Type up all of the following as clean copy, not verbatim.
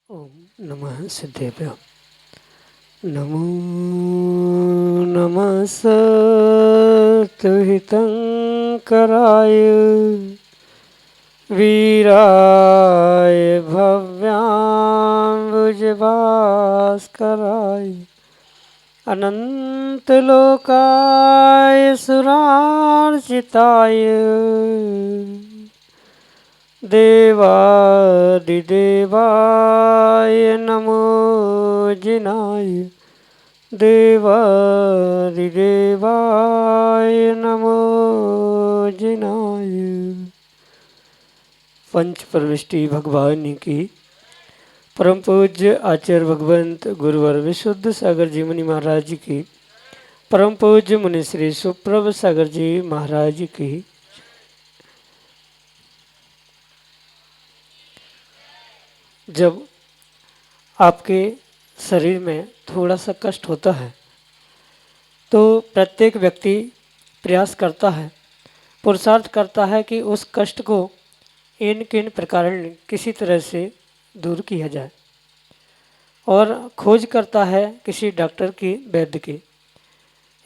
ओम नमः सिद्धेभ्यो। नमो नमः सत्तुहितंकराय वीराय भव्याम्बुजभास्कराय अनंतलोकाय सुरार्चिताय देवादिदेवाय नमो जिनाय देवादिदेवाय नमो जिनाय। पंच परमिष्टि भगवान की परम पूज्य आचार्य भगवंत गुरुवर विशुद्ध सागर जी मुनि महाराज जी की परम पूज्य मुनि श्री सुप्रभ सागर जी महाराज की। जब आपके शरीर में थोड़ा सा कष्ट होता है तो प्रत्येक व्यक्ति प्रयास करता है, पुरुषार्थ करता है कि उस कष्ट को इन किन प्रकार किसी तरह से दूर किया जाए और खोज करता है किसी डॉक्टर की, वैद्य की।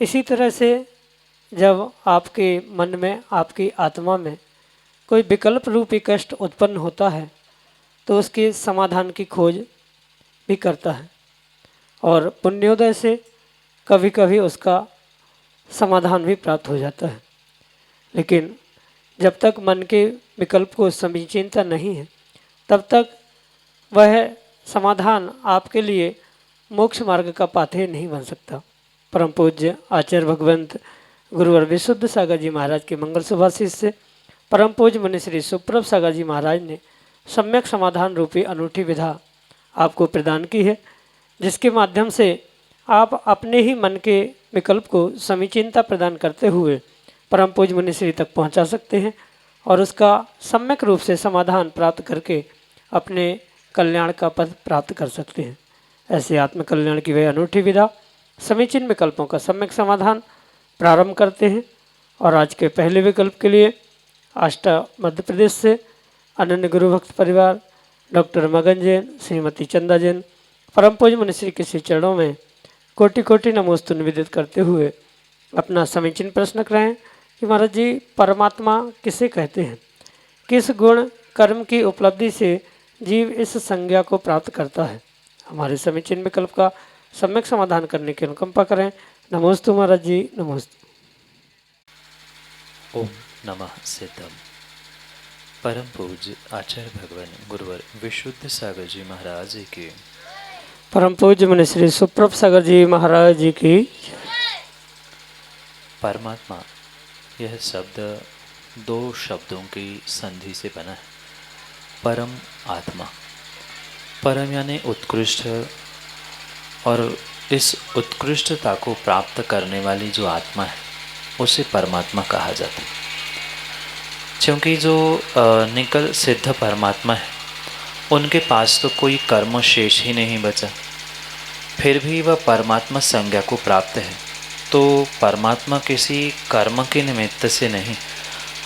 इसी तरह से जब आपके मन में, आपकी आत्मा में कोई विकल्प रूपी कष्ट उत्पन्न होता है तो उसके समाधान की खोज भी करता है और पुण्योदय से कभी कभी उसका समाधान भी प्राप्त हो जाता है। लेकिन जब तक मन के विकल्प को समीचीनता नहीं है तब तक वह समाधान आपके लिए मोक्ष मार्ग का पाथेय नहीं बन सकता। परम पूज्य आचार्य भगवंत गुरुवर विशुद्ध सागर जी महाराज के मंगल सुभाषित से परम पूज्य मुनि श्री सुप्रभ सागर जी महाराज ने सम्यक समाधान रूपी अनूठी विधा आपको प्रदान की है, जिसके माध्यम से आप अपने ही मन के विकल्प को समीचीनता प्रदान करते हुए परम पूज्य मुनि श्री तक पहुंचा सकते हैं और उसका सम्यक रूप से समाधान प्राप्त करके अपने कल्याण का पद प्राप्त कर सकते हैं। ऐसे आत्मकल्याण की वह अनूठी विधा समीचीन विकल्पों का सम्यक समाधान प्रारंभ करते हैं। और आज के पहले विकल्प के लिए आष्टा मध्य प्रदेश से अनन्य गुरु भक्त परिवार डॉक्टर मगन जैन, श्रीमती चंदा जैन परम पूज्य मुनि श्री के श्री चरणों में कोटि कोटि नमोस्तु निवेदित करते हुए अपना समीचीन प्रश्न कराएं कि महाराज जी, परमात्मा किसे कहते हैं? किस गुण कर्म की उपलब्धि से जीव इस संज्ञा को प्राप्त करता है? हमारे समीचीन विकल्प का सम्यक समाधान करने की अनुकंपा करें। नमोस्तु महाराज जी, नमोस्तु। ओम नमः सिद्धम। परम पूज्य आचार्य भगवान गुरुवर विशुद्ध सागर जी महाराज जी की, परम पूज्य मुनि श्री सुप्रभ सागर जी महाराज जी की। परमात्मा यह शब्द दो शब्दों की संधि से बना है। परम आत्मा, परम यानी उत्कृष्ट, और इस उत्कृष्टता को प्राप्त करने वाली जो आत्मा है उसे परमात्मा कहा जाता है। क्योंकि जो निकल सिद्ध परमात्मा है उनके पास तो कोई कर्म शेष ही नहीं बचा, फिर भी वह परमात्मा संज्ञा को प्राप्त है। तो परमात्मा किसी कर्म के निमित्त से नहीं,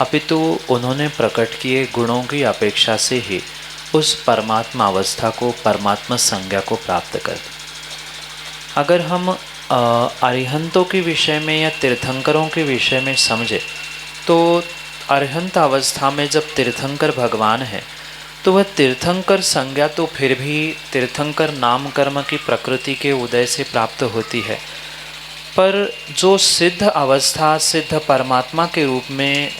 अपितु उन्होंने प्रकट किए गुणों की अपेक्षा से ही उस परमात्मा अवस्था को, परमात्मा संज्ञा को प्राप्त कर। अगर हम अरिहंतों के विषय में या तीर्थंकरों के विषय में समझे तो अरिहंत अवस्था में जब तीर्थंकर भगवान है तो वह तीर्थंकर संज्ञा तो फिर भी तीर्थंकर नाम कर्म की प्रकृति के उदय से प्राप्त होती है, पर जो सिद्ध अवस्था, सिद्ध परमात्मा के रूप में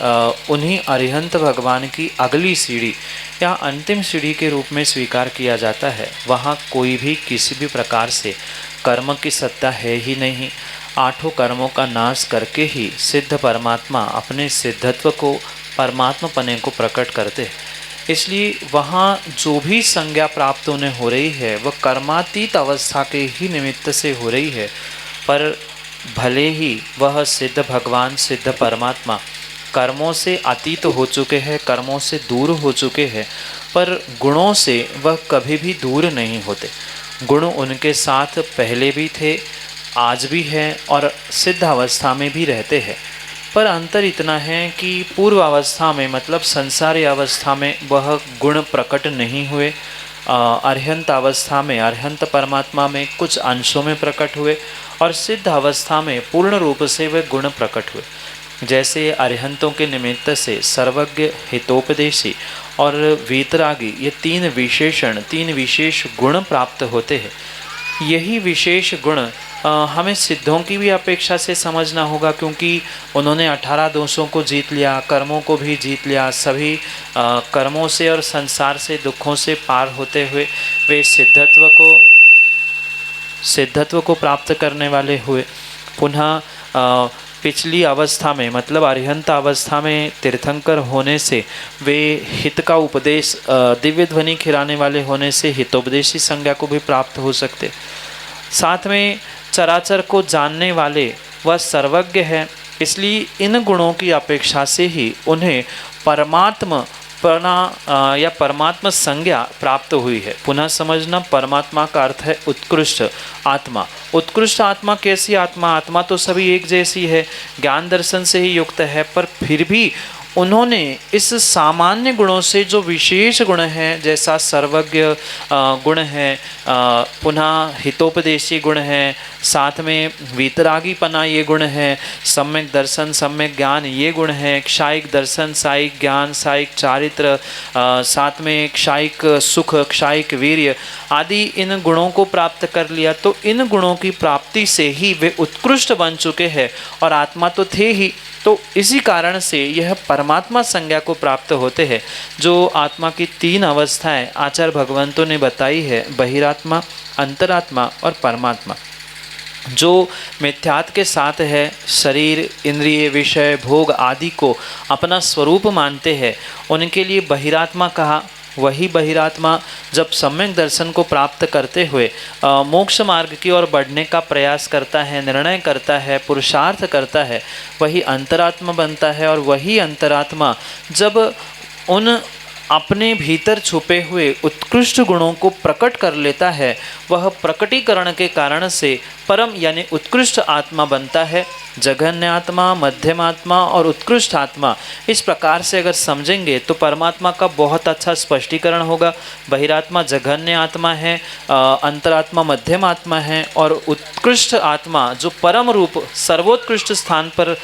उन्हीं अरिहंत भगवान की अगली सीढ़ी या अंतिम सीढ़ी के रूप में स्वीकार किया जाता है, वहाँ कोई भी किसी भी प्रकार से कर्म की सत्ता है ही नहीं। आठों कर्मों का नाश करके ही सिद्ध परमात्मा अपने सिद्धत्व को, परमात्मपने को प्रकट करते हैं। इसलिए वहाँ जो भी संज्ञा प्राप्त उन्हें हो रही है वह कर्मातीत अवस्था के ही निमित्त से हो रही है। पर भले ही वह सिद्ध भगवान, सिद्ध परमात्मा कर्मों से अतीत हो चुके हैं, कर्मों से दूर हो चुके हैं, पर गुणों से वह कभी भी दूर नहीं होते। गुण उनके साथ पहले भी थे, आज भी हैं और सिद्ध अवस्था में भी रहते हैं। पर अंतर इतना है कि पूर्व अवस्था में, मतलब संसारी अवस्था में वह गुण प्रकट नहीं हुए। अर्हंत अवस्था में, अर्हंत परमात्मा में कुछ अंशों में प्रकट हुए और सिद्ध अवस्था में पूर्ण रूप से वे गुण प्रकट हुए। जैसे अरिहंतों के निमित्त से सर्वज्ञ, हितोपदेशी और वीतरागी, ये तीन विशेषण, तीन विशेष गुण प्राप्त होते हैं। यही विशेष गुण हमें सिद्धों की भी अपेक्षा से समझना होगा, क्योंकि उन्होंने 18 दोषों को जीत लिया, कर्मों को भी जीत लिया। सभी कर्मों से और संसार से, दुखों से पार होते हुए वे सिद्धत्व को प्राप्त करने वाले हुए। पुनः पिछली अवस्था में, मतलब अरिहंत अवस्था में तीर्थंकर होने से वे हित का उपदेश, दिव्य ध्वनि खिलाने वाले होने से हितोपदेशी संज्ञा को भी प्राप्त हो सकते। साथ में चराचर को जानने वाले वह सर्वज्ञ है, इसलिए इन गुणों की अपेक्षा से ही उन्हें परमात्मा या परमात्मा संज्ञा प्राप्त हुई है। पुनः समझना, परमात्मा का अर्थ है उत्कृष्ट आत्मा। उत्कृष्ट आत्मा कैसी आत्मा? आत्मा तो सभी एक जैसी है, ज्ञान दर्शन से ही युक्त है, पर फिर भी उन्होंने इस सामान्य गुणों से जो विशेष गुण हैं, जैसा सर्वज्ञ गुण है, पुनः हितोपदेशी गुण है, साथ में वीतरागीपना ये गुण है, सम्यक दर्शन, सम्यक ज्ञान ये गुण है, क्षायिक दर्शन, सायिक ज्ञान, सायिक चारित्र, साथ में क्षायिक सुख, क्षायिक वीर्य आदि इन गुणों को प्राप्त कर लिया, तो इन गुणों की प्राप्ति से ही वे उत्कृष्ट बन चुके हैं और आत्मा तो थे ही। तो इसी कारण से यह परमात्मा संज्ञा को प्राप्त होते हैं। जो आत्मा की तीन अवस्थाएं आचार्य भगवंतों ने बताई है, बहिरात्मा, अंतरात्मा और परमात्मा। जो मिथ्यात्व के साथ है, शरीर, इंद्रिय, विषय, भोग आदि को अपना स्वरूप मानते हैं, उनके लिए बहिरात्मा कहा। वही बहिरात्मा जब सम्यक दर्शन को प्राप्त करते हुए मोक्ष मार्ग की ओर बढ़ने का प्रयास करता है, निर्णय करता है, पुरुषार्थ करता है, वही अंतरात्मा बनता है। और वही अंतरात्मा जब उन अपने भीतर छुपे हुए उत्कृष्ट गुणों को प्रकट कर लेता है, वह प्रकटीकरण के कारण से परम यानी उत्कृष्ट आत्मा बनता है। जघन्य आत्मा, मध्यम आत्मा और उत्कृष्ट आत्मा, इस प्रकार से अगर समझेंगे तो परमात्मा का बहुत अच्छा स्पष्टीकरण होगा। बहिरात्मा जघन्य आत्मा है, अंतरात्मा मध्यम आत्मा है और उत्कृष्ट आत्मा जो परम रूप सर्वोत्कृष्ट स्थान पर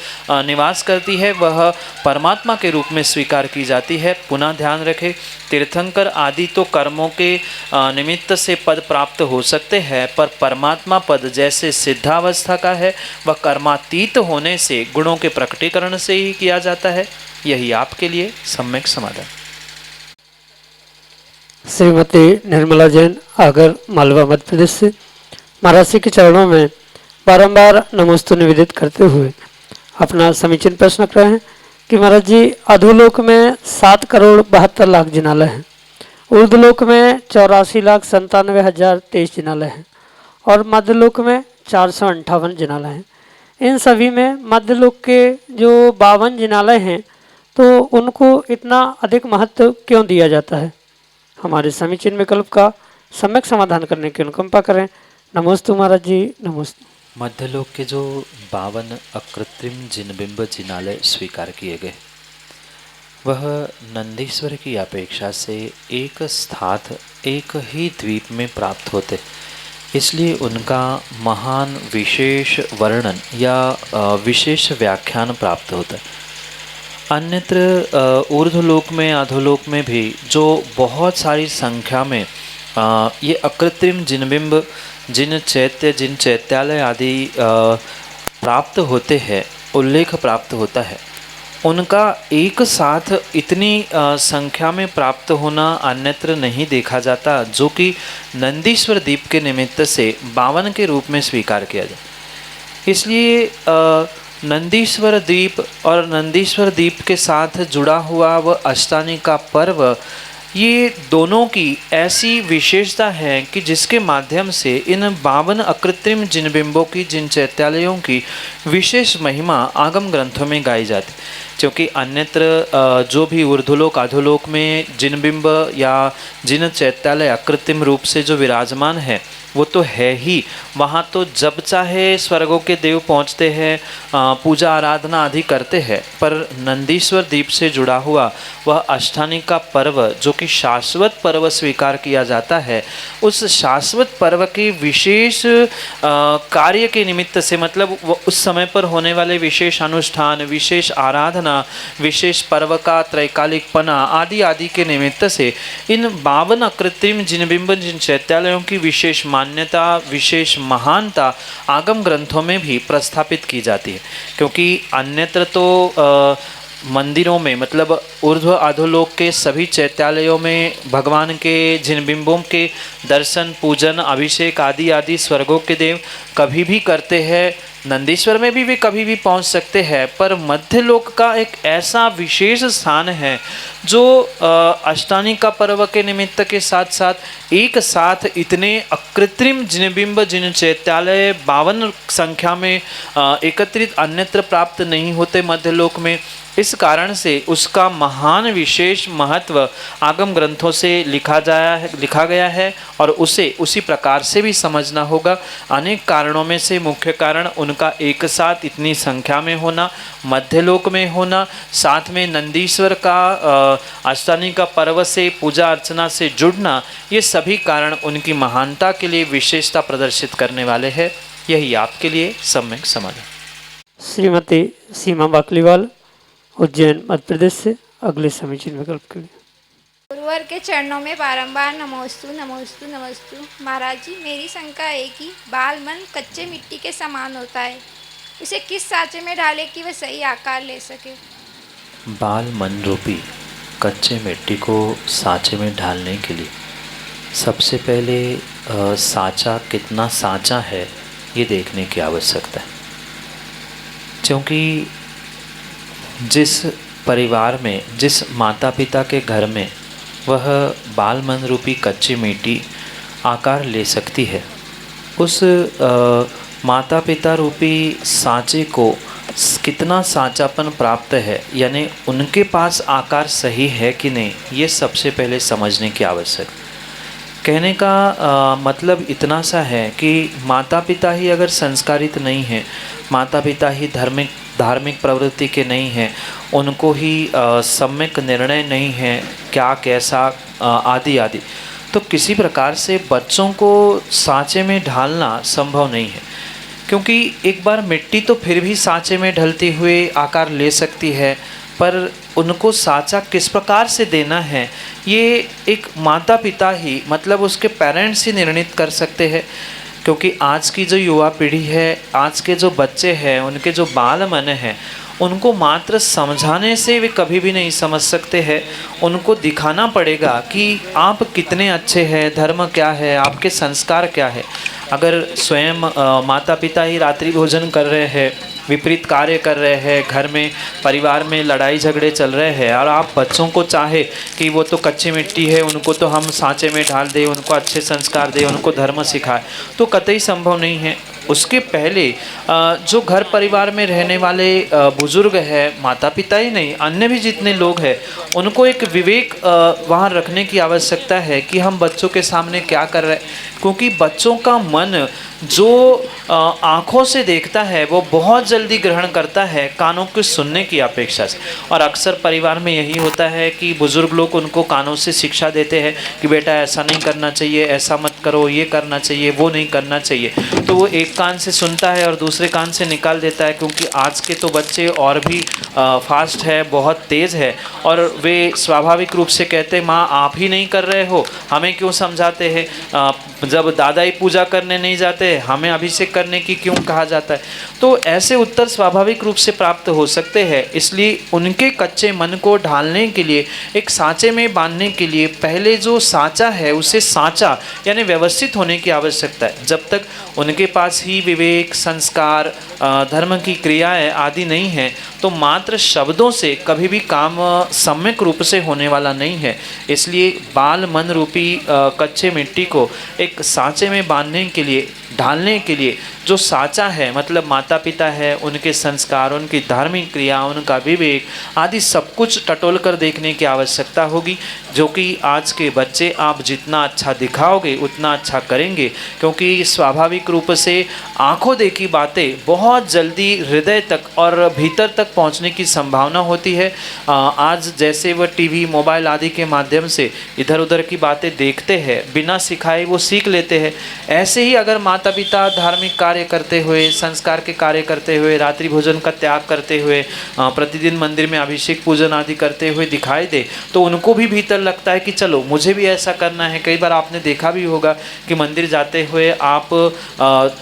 निवास करती है, वह परमात्मा के रूप में स्वीकार की जाती है। पुनः ध्यान रखें, तीर्थंकर आदि तो कर्मों के निमित्त से पद प्राप्त हो सकते हैं, पर परमात्मा पद जैसे सिद्धावस्था का है, वह कर्मातीत होने से, गुणों के प्रकटीकरण से ही किया जाता है। यही आपके लिए सम्यक समाधान। श्रीमती निर्मला जैन, आगर, मालवा, मध्य प्रदेश से महाराज जी के चरणों में बारंबार नमोस्तु निवेदित करते हुए अपना समीचीन प्रश्न कर रहे हैं कि महाराज जी, अधोलोक में 7,72,00,000 जिनालय हैं, ऊर्ध्वलोक में 84,97,023 जिनालय हैं और मध्यलोक में 458 जिनालय हैं। इन सभी में मध्यलोक के जो 52 जिनालय हैं, तो उनको इतना अधिक महत्व क्यों दिया जाता है? हमारे समीचीन विकल्प का सम्यक समाधान करने की अनुकंपा करें। नमोस्तु महाराज जी, नमोस्तु। मध्यलोक के जो 52 अकृत्रिम जिनबिंब जिनालय स्वीकार किए गए, वह नंदीश्वर की अपेक्षा से एक स्थात, एक ही द्वीप में प्राप्त होते, इसलिए उनका महान विशेष वर्णन या विशेष व्याख्यान प्राप्त होता है। अन्यत्र ऊर्ध्वलोक में, अधोलोक में भी जो बहुत सारी संख्या में ये अकृत्रिम जिनबिंब, जिन चैत्यालय आदि प्राप्त होते हैं, उल्लेख प्राप्त होता है, उनका एक साथ इतनी संख्या में प्राप्त होना अन्यत्र नहीं देखा जाता, जो कि नंदीश्वर द्वीप के निमित्त से 52 के रूप में स्वीकार किया जाए। इसलिए नंदीश्वर द्वीप और नंदीश्वर द्वीप के साथ जुड़ा हुआ वह अष्टानी का पर्व, ये दोनों की ऐसी विशेषता है कि जिसके माध्यम से इन 52 अकृत्रिम जिन बिंबों की, जिन चैत्यालयों की विशेष महिमा आगम ग्रंथों में गाई जाती। क्योंकि अन्यत्र जो भी ऊर्ध्वलोक अधोलोक में जिन बिंब या जिन चैत्यालय अकृत्रिम रूप से जो विराजमान है वो तो है ही, वहाँ तो जब चाहे स्वर्गों के देव पहुँचते हैं, पूजा आराधना आदि करते हैं। पर नंदीश्वर द्वीप से जुड़ा हुआ वह अष्टानी का पर्व जो कि शाश्वत पर्व स्वीकार किया जाता है, उस शाश्वत पर्व के विशेष कार्य के निमित्त से, मतलब उस समय पर होने वाले विशेष अनुष्ठान, विशेष आराधना, विशेष पर्व का त्रैकालिकपना आदि आदि के निमित्त से इन 52 अकृत्रिम जिन बिंब, जिन चैत्यालयों की विशेष मान्यता, विशेष महानता आगम ग्रंथों में भी प्रस्थापित की जाती है। क्योंकि अन्यत्र तो मंदिरों में, मतलब ऊर्ध्व अधोलोक के सभी चैत्यालयों में भगवान के जिन बिंबों के दर्शन, पूजन, अभिषेक आदि आदि स्वर्गों के देव कभी भी करते हैं। नंदीश्वर में भी वे कभी भी पहुंच सकते हैं, पर मध्य लोक का एक ऐसा विशेष स्थान है जो अष्टानी का पर्व के निमित्त के साथ साथ एक साथ इतने अकृत्रिम जिन बिंब, जिन चैत्यालय 52 संख्या में एकत्रित अन्यत्र प्राप्त नहीं होते मध्य लोक में। इस कारण से उसका महान विशेष महत्व आगम ग्रंथों से लिखा गया है और उसे उसी प्रकार से भी समझना होगा। अनेक कारणों में से मुख्य कारण उनका एक साथ इतनी संख्या में होना, मध्यलोक में होना, साथ में नंदीश्वर का अष्टानी का पर्व से पूजा अर्चना से जुड़ना, ये सभी कारण उनकी महानता के लिए विशेषता प्रदर्शित करने वाले हैं। यही आपके लिए सम्यक समाधान। श्रीमती सीमा बाकलीवाल, उज्जैन, मध्य प्रदेश से अगले समीचीन विकल्प के लिए। गुरुवर के चरणों में बारंबार नमोस्तु नमोस्तु नमोस्तु। महाराज जी, मेरी शंका है कि बाल मन कच्चे मिट्टी के समान होता है, उसे किस साँचे में डालें कि वह सही आकार ले सके? बाल मन रूपी कच्चे मिट्टी को सांचे में ढालने के लिए सबसे पहले सांचा कितना सांचा है ये देखने की आवश्यकता है। क्योंकि जिस परिवार में, जिस माता पिता के घर में वह बाल मन रूपी कच्ची मिट्टी आकार ले सकती है, उस माता पिता रूपी सांचे को कितना सांचापन प्राप्त है, यानी उनके पास आकार सही है कि नहीं, ये सबसे पहले समझने की आवश्यक। कहने का मतलब इतना सा है कि माता पिता ही अगर संस्कारित नहीं है, माता पिता ही धार्मिक प्रवृत्ति के नहीं हैं, उनको ही सम्यक निर्णय नहीं है क्या कैसा आदि आदि, तो किसी प्रकार से बच्चों को सांचे में ढालना संभव नहीं है। क्योंकि एक बार मिट्टी तो फिर भी सांचे में ढलते हुए आकार ले सकती है, पर उनको सांचा किस प्रकार से देना है ये एक माता पिता ही, मतलब उसके पेरेंट्स ही निर्णित कर सकते हैं। क्योंकि आज की जो युवा पीढ़ी है, आज के जो बच्चे हैं, उनके जो बाल मन हैं, उनको मात्र समझाने से वे कभी भी नहीं समझ सकते हैं। उनको दिखाना पड़ेगा कि आप कितने अच्छे हैं, धर्म क्या है, आपके संस्कार क्या है। अगर स्वयं माता पिता ही रात्रि भोजन कर रहे हैं, विपरीत कार्य कर रहे हैं, घर में परिवार में लड़ाई झगड़े चल रहे हैं, और आप बच्चों को चाहे कि वो तो कच्ची मिट्टी है, उनको तो हम सांचे में ढाल दें, उनको अच्छे संस्कार दें, उनको धर्म सिखाए, तो कतई संभव नहीं है। उसके पहले जो घर परिवार में रहने वाले बुजुर्ग हैं, माता पिता ही नहीं, अन्य भी जितने लोग हैं, उनको एक विवेक वहाँ रखने की आवश्यकता है कि हम बच्चों के सामने क्या कर रहे हैं। क्योंकि बच्चों का मन जो आँखों से देखता है वो बहुत जल्दी ग्रहण करता है कानों के सुनने की अपेक्षा से। और अक्सर परिवार में यही होता है कि बुजुर्ग लोग उनको कानों से शिक्षा देते हैं कि बेटा ऐसा नहीं करना चाहिए, ऐसा मत करो, ये करना चाहिए, वो नहीं करना चाहिए। तो वो एक कान से सुनता है और दूसरे कान से निकाल देता है। क्योंकि आज के तो बच्चे और भी फास्ट है, बहुत तेज़ है, और वे स्वाभाविक रूप से कहते हैं माँ आप ही नहीं कर रहे हो, हमें क्यों समझाते हैं, जब दादा ही पूजा करने नहीं जाते, हमें अभिषेक करने की क्यों कहा जाता है? तो ऐसे उत्तर स्वाभाविक रूप से प्राप्त हो सकते हैं। इसलिए उनके कच्चे मन को ढालने के लिए, एक सांचे में बांधने के लिए पहले जो सांचा है उसे सांचा यानी व्यवस्थित होने की आवश्यकता है। जब तक उनके पास ही विवेक, संस्कार, धर्म की क्रियाएं आदि नहीं है तो मात्र शब्दों से कभी भी काम सम्यक रूप से होने वाला नहीं है। इसलिए बाल मन रूपी कच्चे मिट्टी को एक सांचे में बांधने के लिए, ढालने के लिए जो सांचा है मतलब माता पिता है, उनके संस्कार, उनकी धार्मिक क्रिया, उनका विवेक आदि सब कुछ टटोल कर देखने की आवश्यकता होगी। जो कि आज के बच्चे आप जितना अच्छा दिखाओगे उतना अच्छा करेंगे, क्योंकि स्वाभाविक रूप से आंखों देखी बातें बहुत जल्दी हृदय तक और भीतर तक पहुंचने की संभावना होती है। आज जैसे वह टीवी, मोबाइल आदि के माध्यम से इधर उधर की बातें देखते हैं, बिना सिखाए वो सीख लेते हैं। ऐसे ही अगर माता पिता धार्मिक कार्य करते हुए, संस्कार के कार्य करते हुए, रात्रि भोजन का त्याग करते हुए, प्रतिदिन मंदिर में अभिषेक पूजन आदि करते हुए दिखाई दे तो उनको भी भीतर लगता है कि चलो मुझे भी ऐसा करना है। कई बार आपने देखा भी होगा कि मंदिर जाते हुए आप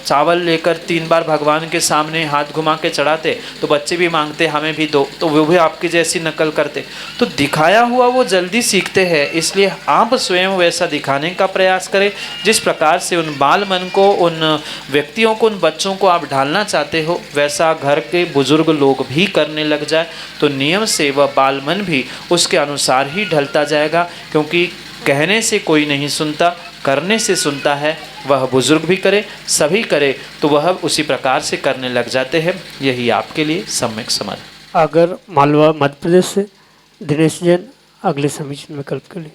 चावल लेकर 3 बार भगवान के सामने हाथ घुमा के चढ़ाते तो बच्चे भी मांगते हमें भी दो, तो वो भी आपकी जैसी नकल करते। तो दिखाया हुआ वो जल्दी सीखते हैं। इसलिए आप स्वयं वैसा दिखाने का प्रयास करें जिस प्रकार से उन बाल मन को, उन व्यक्तियों को, उन बच्चों को आप ढालना चाहते हो, वैसा घर के बुजुर्ग लोग भी करने लग जाए तो नियम से वह बाल मन भी उसके अनुसार ही ढलता जाएगा। क्योंकि कहने से कोई नहीं सुनता, करने से सुनता है। वह बुजुर्ग भी करे, सभी करे तो वह उसी प्रकार से करने लग जाते हैं। यही आपके लिए सम्यक समाधान। अगर मालवा मध्य प्रदेश से दिनेश जैन अगले समीचीन विकल्प के लिए।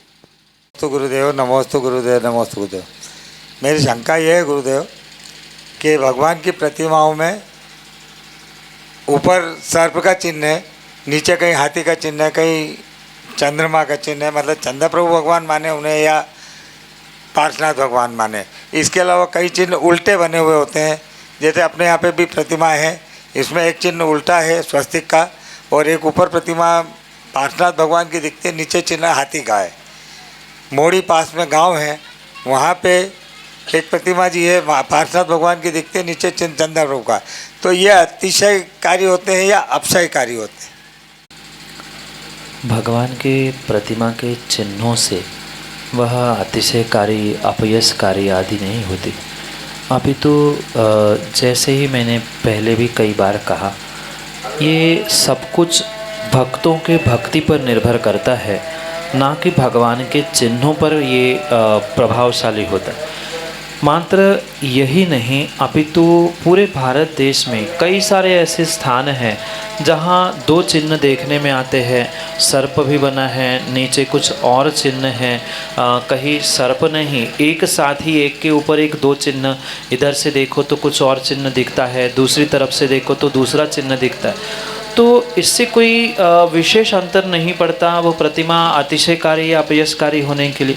तो गुरुदेव नमोस्तु गुरुदेव, नमोस्तु गुरुदेव। मेरी शंका यह है गुरुदेव कि भगवान की प्रतिमाओं में ऊपर सर्प का चिन्ह है, नीचे कहीं हाथी का चिन्ह है, कहीं चंद्रमा का चिन्ह है, मतलब चंद्र प्रभु भगवान माने उन्हें या पार्श्वनाथ भगवान माने। इसके अलावा कई चिन्ह उल्टे बने हुए होते हैं, जैसे अपने यहाँ पे भी प्रतिमा है, इसमें एक चिन्ह उल्टा है स्वस्तिक का और एक ऊपर प्रतिमा पार्श्वनाथ भगवान की दिखती है, नीचे चिन्ह हाथी का है। मोड़ी पास में गांव है, वहाँ पे एक प्रतिमा जी है पार्श्वनाथ भगवान की दिखती है, नीचे चिन्ह चंद्र प्रभु का। तो ये अतिशयकारी होते हैं या अपशयकारी होते हैं? भगवान के प्रतिमा के चिन्हों से वह अतिशयकारी, अपयसकारी आदि नहीं होती। अभी तो जैसे ही मैंने पहले भी कई बार कहा, ये सब कुछ भक्तों के भक्ति पर निर्भर करता है, ना कि भगवान के चिन्हों पर ये प्रभावशाली होता है। मात्र यही नहीं अपितु पूरे भारत देश में कई सारे ऐसे स्थान हैं जहाँ 2 चिन्ह देखने में आते हैं। सर्प भी बना है, नीचे कुछ और चिन्ह हैं, कहीं सर्प नहीं, एक साथ ही एक के ऊपर एक 2 चिन्ह। इधर से देखो तो कुछ और चिन्ह दिखता है, दूसरी तरफ से देखो तो दूसरा चिन्ह दिखता है। तो इससे कोई विशेष अंतर नहीं पड़ता वो प्रतिमा अतिशयकारी या अपयसकारी होने के लिए।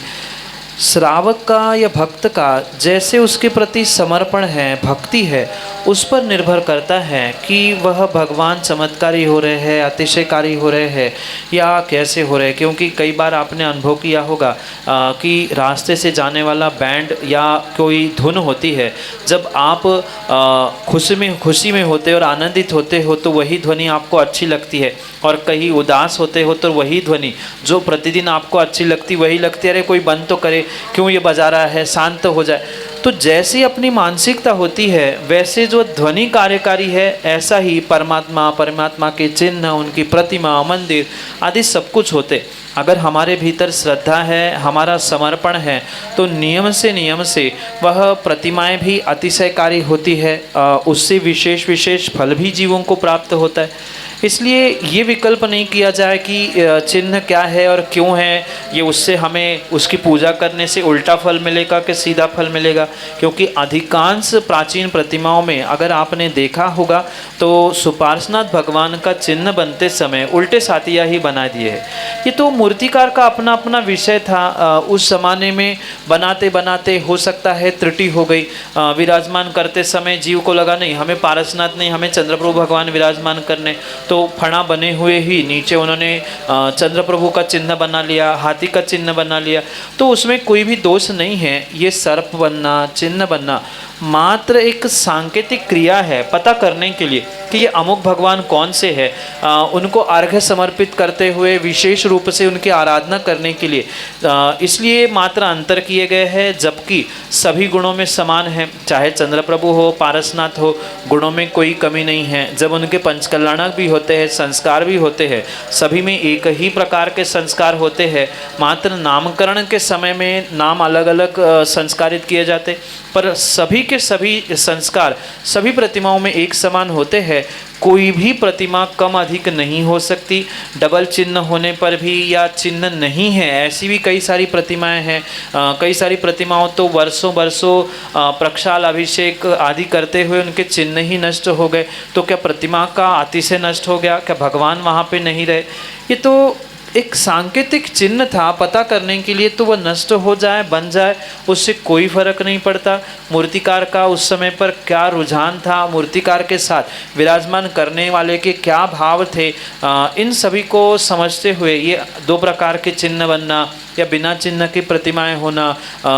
श्रावक का या भक्त का जैसे उसके प्रति समर्पण है, भक्ति है, उस पर निर्भर करता है कि वह भगवान चमत्कारी हो रहे हैं, अतिशयकारी हो रहे हैं या कैसे हो रहे हैं। क्योंकि कई बार आपने अनुभव किया होगा कि रास्ते से जाने वाला बैंड या कोई धुन होती है, जब आप खुशी में होते और आनंदित होते हो तो वही ध्वनि आपको अच्छी लगती है, और कहीं उदास होते हो तो वही ध्वनि जो प्रतिदिन आपको अच्छी लगती वही लगती है, अरे कोई बंद तो करे, क्यों ये बजा रहा है, शांत हो जाए। तो जैसी अपनी मानसिकता होती है वैसे जो ध्वनि कार्यकारी है, ऐसा ही परमात्मा के चिन्ह, उनकी प्रतिमा, मंदिर आदि सब कुछ होते। अगर हमारे भीतर श्रद्धा है, हमारा समर्पण है, तो नियम से वह प्रतिमाएं भी अतिशयकारी होती है, उससे विशेष फल भी जीवों को प्राप्त होता है। इसलिए ये विकल्प नहीं किया जाए कि चिन्ह क्या है और क्यों है, ये उससे हमें उसकी पूजा करने से उल्टा फल मिलेगा कि सीधा फल मिलेगा। क्योंकि अधिकांश प्राचीन प्रतिमाओं में अगर आपने देखा होगा तो सुपार्श्वनाथ भगवान का चिन्ह बनते समय उल्टे सातिया ही बना दिए हैं। ये तो मूर्तिकार का अपना अपना विषय था। उस ज़माने में बनाते हो सकता है त्रुटि हो गई, विराजमान करते समय जीव को लगा नहीं हमें पारसनाथ नहीं, हमें चंद्रप्रभु भगवान विराजमान करने, तो तो फणा बने हुए ही नीचे उन्होंने चंद्र प्रभु का चिन्ह बना लिया, हाथी का चिन्ह बना लिया, तो उसमें कोई भी दोष नहीं है। ये सर्प बनना, चिन्ह बनना मात्र एक सांकेतिक क्रिया है पता करने के लिए कि ये अमुक भगवान कौन से है, उनको अर्घ्य समर्पित करते हुए विशेष रूप से उनकी आराधना करने के लिए इसलिए मात्र अंतर किए गए हैं, जबकि सभी गुणों में समान है। चाहे चंद्र प्रभु हो, पारसनाथ हो, गुणों में कोई कमी नहीं है। जब उनके पंचकल्याणक भी होते हैं, संस्कार भी होते हैं, सभी में एक ही प्रकार के संस्कार होते हैं। मात्र नामकरण के समय में नाम अलग अलग संस्कारित किए जाते, पर सभी के सभी संस्कार सभी प्रतिमाओं में एक समान होते हैं। कोई भी प्रतिमा कम अधिक नहीं हो सकती। डबल चिन्ह होने पर भी या चिन्ह नहीं है, ऐसी भी कई सारी प्रतिमाएं हैं। कई सारी प्रतिमाओं तो वर्षों वर्षों प्रक्षाल अभिषेक आदि करते हुए उनके चिन्ह ही नष्ट हो गए, तो क्या प्रतिमा का अतिशय नष्ट हो गया? क्या भगवान वहाँ पे नहीं रहे? ये तो एक सांकेतिक चिन्ह था पता करने के लिए, तो वह नष्ट हो जाए, बन जाए, उससे कोई फर्क नहीं पड़ता। मूर्तिकार का उस समय पर क्या रुझान था, मूर्तिकार के साथ विराजमान करने वाले के क्या भाव थे, इन सभी को समझते हुए ये दो प्रकार के चिन्ह बनना या बिना चिन्ह की प्रतिमाएं होना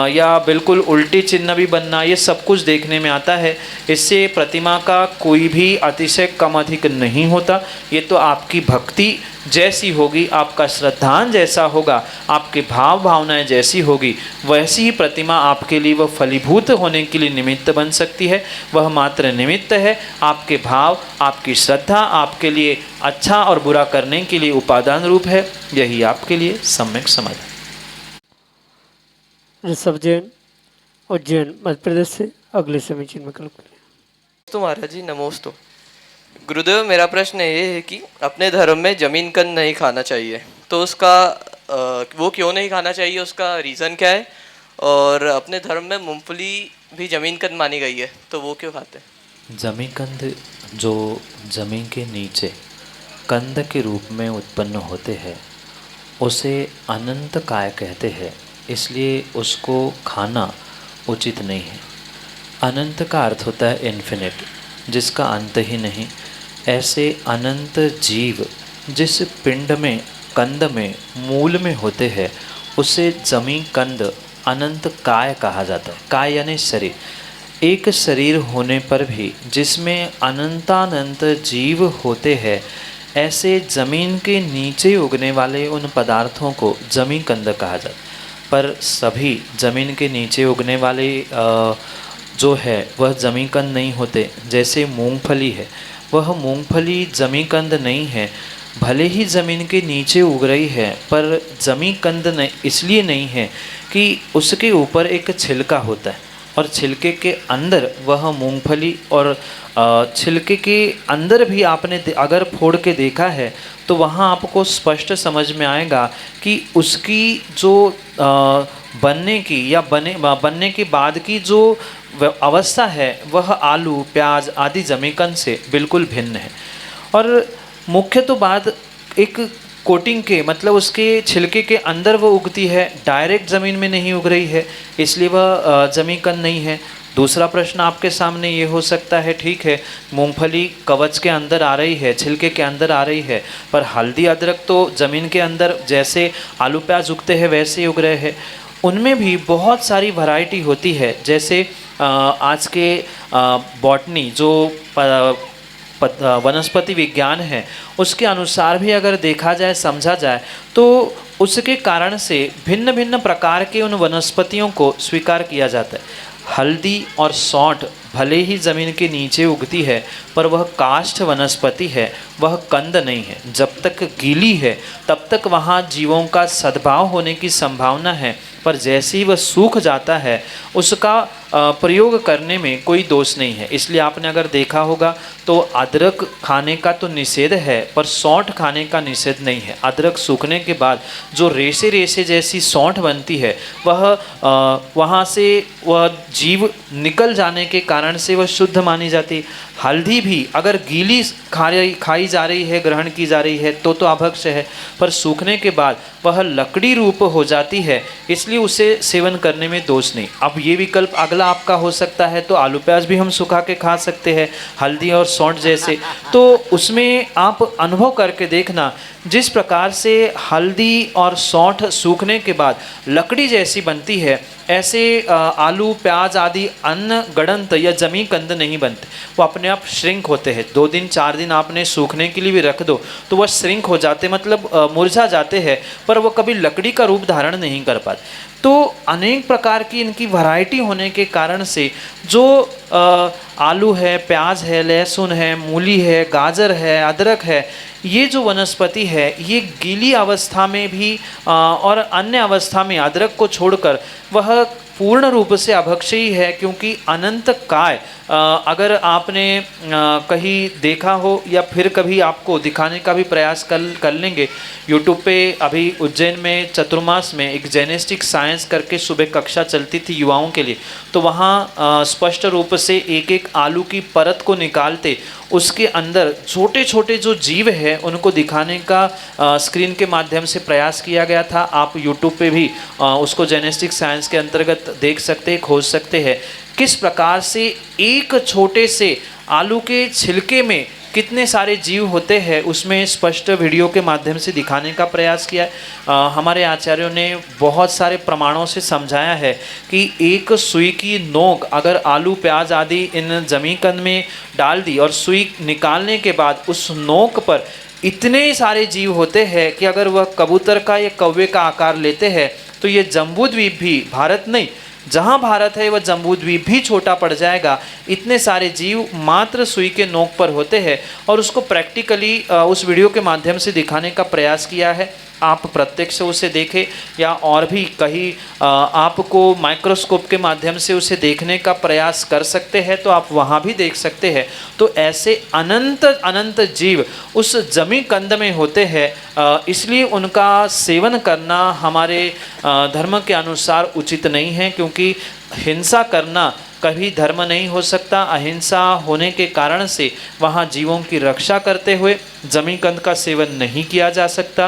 या बिल्कुल उल्टी चिन्ह भी बनना, ये सब कुछ देखने में आता है। इससे प्रतिमा का कोई भी अतिशय कम अधिक नहीं होता। ये तो आपकी भक्ति जैसी होगी, आपका श्रद्धान जैसा होगा, आपके भाव भावनाएं जैसी होगी, वैसी ही प्रतिमा आपके लिए वह फलीभूत होने के लिए निमित्त बन सकती है। वह मात्र निमित्त है। आपके भाव, आपकी श्रद्धा आपके लिए अच्छा और बुरा करने के लिए उपादान रूप है। यही आपके लिए सम्यक समझ है। ऋषभ जैन, उज्जैन, मध्य प्रदेश से अगले समीचीन में कल तो महाराज जी नमोस्तु। गुरुदेव, मेरा प्रश्न ये है कि अपने धर्म में जमीन कंद नहीं खाना चाहिए, तो उसका वो क्यों नहीं खाना चाहिए, उसका रीज़न क्या है? और अपने धर्म में मूंगफली भी जमीन कंद मानी गई है, तो वो क्यों खाते हैं? जमीन कंद जो जमीन के नीचे कंद के रूप में उत्पन्न होते हैं उसे अनंत काय कहते हैं, इसलिए उसको खाना उचित नहीं है। अनंत का अर्थ होता है इन्फिनिट, जिसका अंत ही नहीं। ऐसे अनंत जीव जिस पिंड में, कंद में, मूल में होते हैं उसे जमी कंद अनंत काय कहा जाता है। काय यानी शरीर। एक शरीर होने पर भी जिसमें अनंतानंत जीव होते हैं, ऐसे जमीन के नीचे उगने वाले उन पदार्थों को जमी कंद कहा जाता है। पर सभी ज़मीन के नीचे उगने वाले जो है वह जमी कंद नहीं होते। जैसे मूंगफली है, वह मूंगफली जमी कंद नहीं है, भले ही ज़मीन के नीचे उग रही है, पर जमी कंद नहीं इसलिए नहीं है कि उसके ऊपर एक छिलका होता है और छिलके के अंदर वह मूंगफली, और छिलके के अंदर भी आपने अगर फोड़ के देखा है तो वहाँ आपको स्पष्ट समझ में आएगा कि उसकी जो बनने की या बनने के बाद की जो अवस्था है वह आलू, प्याज आदि जमीकंद से बिल्कुल भिन्न है। और मुख्य तो बात एक कोटिंग के, मतलब उसके छिलके के अंदर वो उगती है, डायरेक्ट ज़मीन में नहीं उग रही है, इसलिए वह जमीकंद नहीं है। दूसरा प्रश्न आपके सामने ये हो सकता है, ठीक है मूंगफली कवच के अंदर आ रही है, छिलके के अंदर आ रही है, पर हल्दी अदरक तो ज़मीन के अंदर जैसे आलू प्याज उगते हैं वैसे ही उग रहे हैं। उनमें भी बहुत सारी वैरायटी होती है। जैसे आज के बॉटनी जो वनस्पति विज्ञान है उसके अनुसार भी अगर देखा जाए, समझा जाए, तो उसके कारण से भिन्न भिन्न प्रकार के उन वनस्पतियों को स्वीकार किया जाता है। हल्दी और सौंठ भले ही ज़मीन के नीचे उगती है, पर वह काष्ठ वनस्पति है, वह कंद नहीं है। जब तक गीली है तब तक वहाँ जीवों का सद्भाव होने की संभावना है, पर जैसे ही वह सूख जाता है उसका प्रयोग करने में कोई दोष नहीं है। इसलिए आपने अगर देखा होगा तो अदरक खाने का तो निषेध है, पर सौंठ खाने का निषेध नहीं है। अदरक सूखने के बाद जो रेशे रेशे जैसी सौंठ बनती है वह वहाँ से वह जीव निकल जाने के कारण से वह शुद्ध मानी जाती। हल्दी भी अगर गीली खाई जा रही है, ग्रहण की जा रही है तो अभक्ष्य है, पर सूखने के बाद वह लकड़ी रूप हो जाती है, इसलिए उसे सेवन करने में दोष नहीं। अब ये विकल्प अगला आपका हो सकता है, तो आलू प्याज भी हम सुखा के खा सकते हैं, हल्दी और सौंठ जैसे। तो उसमें आप अनुभव करके देखना, जिस प्रकार से हल्दी और सौंठ सूखने के बाद लकड़ी जैसी बनती है, ऐसे आलू प्याज आदि अन्न गड़ंत या जमी कंद नहीं बनते। वो अपने आप श्रिंक होते हैं। 2 दिन 4 दिन आपने सूखने के लिए भी रख दो तो वह श्रिंक हो जाते, मतलब मुरझा जाते हैं, पर वो कभी लकड़ी का रूप धारण नहीं कर पाते। तो अनेक प्रकार की इनकी वैरायटी होने के कारण से जो आलू है, प्याज है, लहसुन है, मूली है, गाजर है, अदरक है, ये जो वनस्पति है ये गीली अवस्था में भी और अन्य अवस्था में अदरक को छोड़कर वह पूर्ण रूप से अभक्ष्य ही है, क्योंकि अनंत काय अगर आपने कहीं देखा हो या फिर कभी आपको दिखाने का भी प्रयास कर लेंगे, यूट्यूब पे अभी उज्जैन में चतुर्मास में एक जेनेटिक साइंस करके सुबह कक्षा चलती थी युवाओं के लिए, तो वहाँ स्पष्ट रूप से एक एक आलू की परत को निकालते उसके अंदर छोटे छोटे जो जीव है उनको दिखाने का स्क्रीन के माध्यम से प्रयास किया गया था। आप यूट्यूब पे भी उसको जेनेटिक साइंस के अंतर्गत देख सकते हैं, खोज सकते हैं, किस प्रकार से एक छोटे से आलू के छिलके में कितने सारे जीव होते हैं, उसमें स्पष्ट वीडियो के माध्यम से दिखाने का प्रयास किया है। हमारे आचार्यों ने बहुत सारे प्रमाणों से समझाया है कि एक सुई की नोक अगर आलू प्याज आदि इन जमीकंद में डाल दी और सुई निकालने के बाद उस नोक पर इतने सारे जीव होते हैं कि अगर वह कबूतर का या कौवे का आकार लेते हैं तो ये जम्बूद्वीप भी, भारत नहीं, जहाँ भारत है वह जम्बूद्वीप भी छोटा पड़ जाएगा। इतने सारे जीव मात्र सुई के नोक पर होते हैं और उसको प्रैक्टिकली उस वीडियो के माध्यम से दिखाने का प्रयास किया है। आप प्रत्यक्ष उसे देखें या और भी कहीं आपको माइक्रोस्कोप के माध्यम से उसे देखने का प्रयास कर सकते हैं तो आप वहाँ भी देख सकते हैं। तो ऐसे अनंत अनंत जीव उस जमी कंद में होते हैं, इसलिए उनका सेवन करना हमारे धर्म के अनुसार उचित नहीं है, क्योंकि हिंसा करना कभी धर्म नहीं हो सकता। अहिंसा होने के कारण से वहाँ जीवों की रक्षा करते हुए जमीकंद का सेवन नहीं किया जा सकता।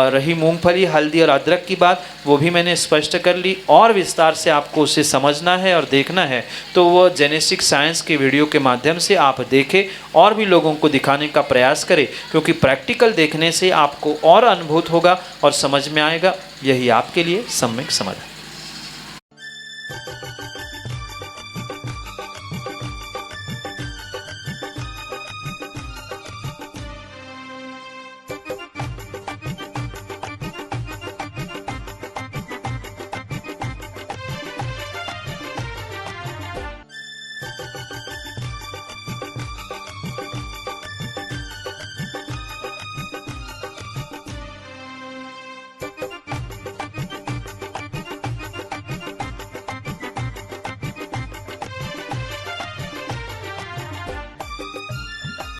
रही मूंगफली, हल्दी और अदरक की बात, वो भी मैंने स्पष्ट कर ली। और विस्तार से आपको उसे समझना है और देखना है तो वो जेनेटिक साइंस के वीडियो के माध्यम से आप देखें और भी लोगों को दिखाने का प्रयास करें, क्योंकि प्रैक्टिकल देखने से आपको और अनुभूत होगा और समझ में आएगा। यही आपके लिए सम्यक समाधान।